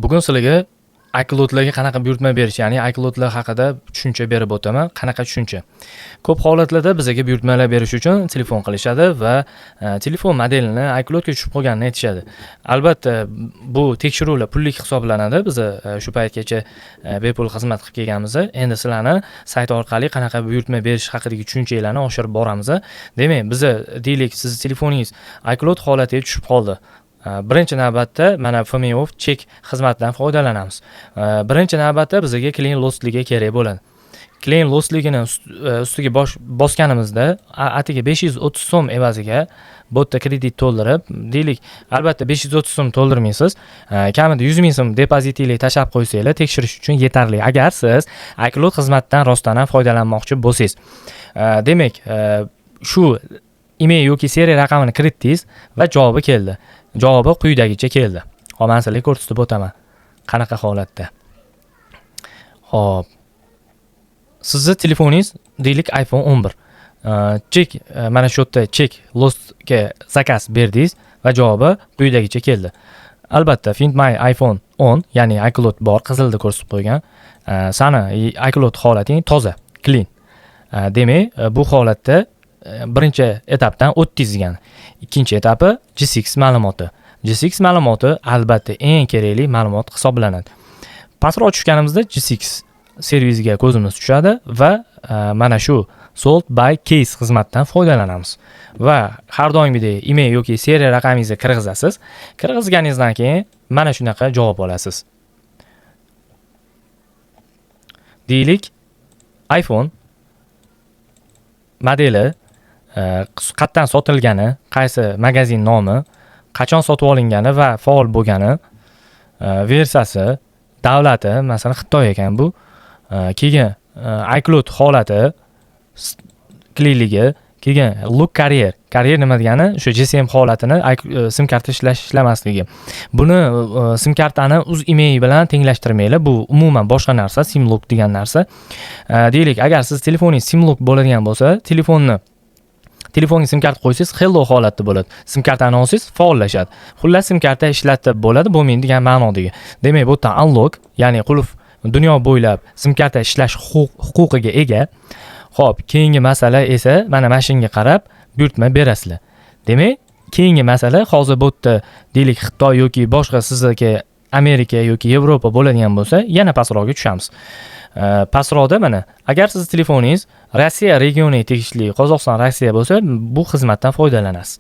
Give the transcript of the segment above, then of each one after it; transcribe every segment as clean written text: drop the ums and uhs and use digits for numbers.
Bugun sizlarga iCloudlarga qanaqa buyurtma berish, ya'ni iCloudlar haqida tushuncha berib o'taman. Qanaqa tushuncha? Ko'p holatlarda bizga buyurtmalar berish uchun telefon qilishadi va telefon modelini iCloudga tushib qolganini aytishadi. Albatta, bu tekshiruvlar pullik hisoblanadi. Biz shu paytgacha bepul xizmat qilib kelganmiz. Endi sizlarni sayt orqali qanaqa buyurtma berish haqidagi tushunchalarni oshirib boramiz. Demak, biz deylik, siz telefoningiz iCloud holatiga tushib qoldi. Birinchi navbatda mana FMEOF chek xizmatidan foydalanamiz. Birinchi navbatda bizga clean lostligi kerak bo'ladi. Clean lostligini ustiga bosganimizda atiga 530 so'm evaziga botda kredit to'ldirib, deylik, albatta 530 so'm to'ldirmaysiz. Kamida 100 ming so'm depozitingizni tashab qo'ysanglar tekshirish uchun yetarli. Agar siz iCloud xizmatidan rostdan ham foydalanmoqchi bo'lsangiz. Demak, shu email yoki seriya raqamini kiritdingiz va javobi keldi. Javobi quyidagicha keldi. Hop, men sizlarga ko'rsatib o'taman. Qanaqa holatda? Hop. Sizning telefoningiz deylik iPhone 11. Chek mana shu yerda chek lostga zakaz berdingiz va javobi quyidagicha keldi. Albatta, Find My iPhone 10, ya'ni iCloud bor, qizilda ko'rsatib qo'ygan. Sani iCloud holating toza, clean. Demak, bu holatda birinchi etapdan o'tdingiz degan. Ikkinchi etapi G6 ma'lumoti. G6 ma'lumoti albatta eng kerakli ma'lumot hisoblanadi. Pastroq tushganimizda G6 servisiga ko'zimiz tushadi va mana shu Sold by Case xizmatidan foydalanamiz. Va har doimgidek email yoki seriya raqamingizni kirgizasiz. Kirgizganingizdan keyin mana shunaqa javob olasiz. Deylik, iPhone modeli, qayerdan sotilgani, qaysi magazin nomi, qachon sotib olingani va faol bo'lgani, versiyasi, davlati, masalan Xitoy ekan bu. Keyin iCloud holati, cleanligi, keyin look carrier. Carrier nima degani? O'sha GSM holatini sim karta ishlamasligi. Buni sim kartani uz email bilan tenglashtirmaylar. Bu umuman boshqa narsa, sim lock degan narsa. Deylik, agar siz telefoningiz sim lock bo'ladigan bo'lsa, telefonga sim karta qo'ysangiz hello holatda bo'ladi. Sim kartani olsangiz faollashadi. Xullas, sim karta ishlatib bo'ladi, bo'lmaydi degan ma'nodagi. Demak, bu yerdan unlock, ya'ni qulf dunyo bo'ylab sim karta ishlash huquqiga ega. Xo'p, keyingi masala esa mana mashinaga qarab buyurtma berasizlar. Demak, keyingi masala hozir bu yerda deylik Xitoy yoki boshqa sizniki Amerika yoki Yevropa bo'ladigan bo'lsa, yana pastroqga tushamiz. Pastroqda mana agar siz telefoningiz Rossiya regioniga tegishli Qozog'iston Rossiya bo'lsa, bu xizmatdan foydalanasiz.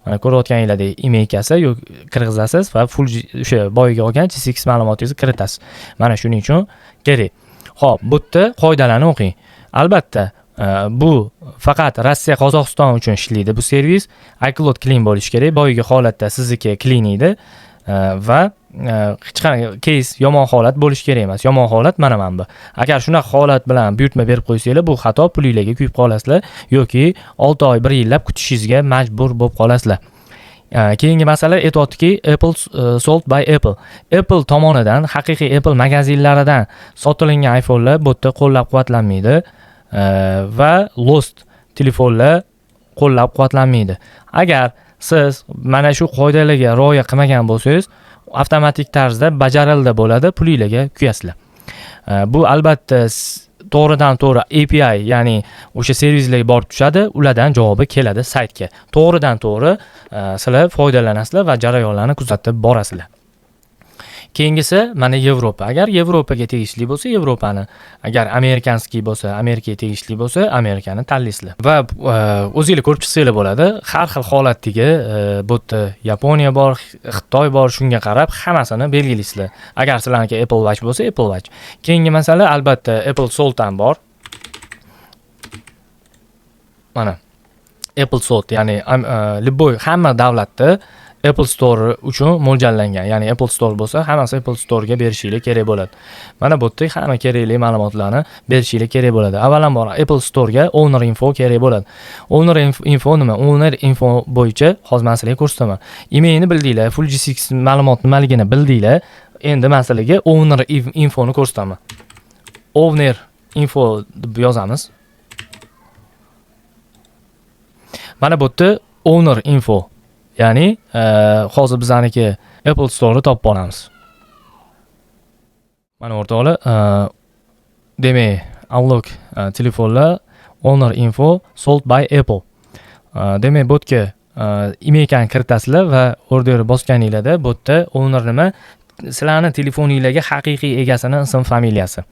Mana ko'rayotganingizdek emailkasi yo'q kirgizasiz va full o'sha boyiga olgan G6 ma'lumotingizni kiritasiz. Mana shuning uchun kerak. Xo'p, bu yerda qoidalarni o'qing. Albatta, bu faqat Rossiya, Qozog'iston uchun ishlaydi bu servis. iCloud clean bo'lishi kerak. Boyiga holatda sizniki clean edi va hech qanday case yomon holat bo'lishi kerak emas. Yomon holat mana bu. Agar shunaqa holat bilan buyurtma berib qo'ysanglar, bu xato, pulingizga kuyib qolasizlar yoki 6 oy, 1 yillab kutishingizga majbur bo'lib qolasizlar. Keyingi masala aytayotdiki, Apple Sold by Apple. Apple tomonidan, haqiqiy Apple magazinlaridan sotilingan iPhone'lar bu yerda qo'llab-quvvatlanmaydi va lost telefonlar qo'llab-quvvatlanmaydi. Agar siz mana shu qoidalarga rioya qilmagan bo'lsangiz, avtomatik tarzda bajarildi bo'ladi, pulingizga kuyasizlar. Bu albatta to'g'ridan to'g'ri API, ya'ni o'sha servislarga borib tushadi, ulardan javobi keladi saytga. To'g'ridan to'g'ri sizlar foydalanasizlar va jarayonlarni kuzatib borasizlar. Keyingisi mana Yevropa. Agar Yevropaga tegishli bo'lsa, Yevropani, agar amerikanskiy bo'lsa, Amerikaga tegishli bo'lsa, Amerikani tanlaysizlar. Va o'zingizlar ko'rib chiqsanglar bo'ladi. Har xil holatdagi bu yerda Yaponiya bor, Xitoy bor, shunga qarab hammasini belgilaysizlar. Agar sizlarniki Apple Watch bo'lsa, Apple Watch. Keyingi masala albatta Apple Sold ham bor. Mana Apple Sold, ya'ni liboy hamma davlatda Apple Store uchun mo'ljallangan. Ya'ni Apple Store bo'lsa, hammasi Apple Store'ga berishingiz kerak bo'ladi. Mana bu yerda hamma kerakli ma'lumotlarni berishingiz kerak bo'ladi. Avvalambor Apple Store'ga Owner Info kerak bo'ladi. Owner Info nima? Owner Info bo'yicha hozir men sizlarga ko'rsataman. Emailni bildinglar, full G6 ma'lumot nimaligini bildinglar. Endi men sizlarga Owner Info ni ko'rsataman. Owner Info deb yozamiz. Mana bu yerda Owner Info, ya'ni hozir bizaniki Apple Store'ni topib olamiz. Mana o'rtoqlar, demak, Outlook telefonlar owner info sold by Apple. Demak, botga emailni kiritasizlar va order bosganinglarda botda owner nima, sizlarning telefoningizga haqiqiy egasini ism familiyasi.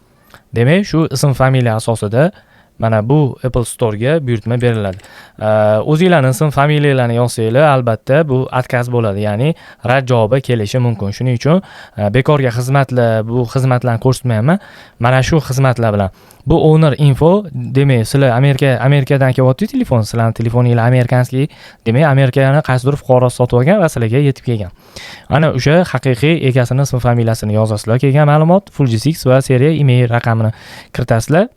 Demak, shu ism familiya asosida mana bu Apple Store'ga buyurtma beriladi. O'zingizlarning ism familiyalarni yozsanglar, albatta bu отказ bo'ladi, ya'ni rad javobi kelishi mumkin. Shuning uchun bekorga xizmatlar, bu xizmatlarni ko'rsatmayman. Mana shu xizmatlar bilan bu owner info, demak, sizlar Amerikadan kelyapti telefon, sizlarning telefoninglar amerikanskiy, demak, Amerikani qaysidir fuqarosi sotib olgan va sizlarga yetib kelgan. Ana o'sha haqiqiy egasini ism familiyasini yozasizlar, kelgan ma'lumot, full G6 va seriya email raqamini kiritasizlar.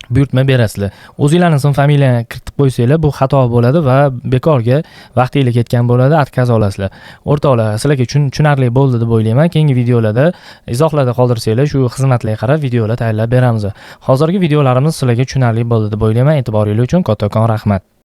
Buyurtma berasizlar. O'zingizlarning ism familiyani kiritib qo'ysanglar, bu xato bo'ladi va bekorga vaqtingiz ketgan bo'ladi, отказ olasizlar. O'rtoqlar, sizlarga tushunarli bo'ldi deb o'ylayman. Keyingi videolarda izohlarda qoldirsanglar, shu xizmatlarga qarab videolar tayyorlab beramiz. Hozirgi videolarimiz sizlarga tushunarli bo'ldi deb o'ylayman. E'tiboringiz uchun kattakon rahmat.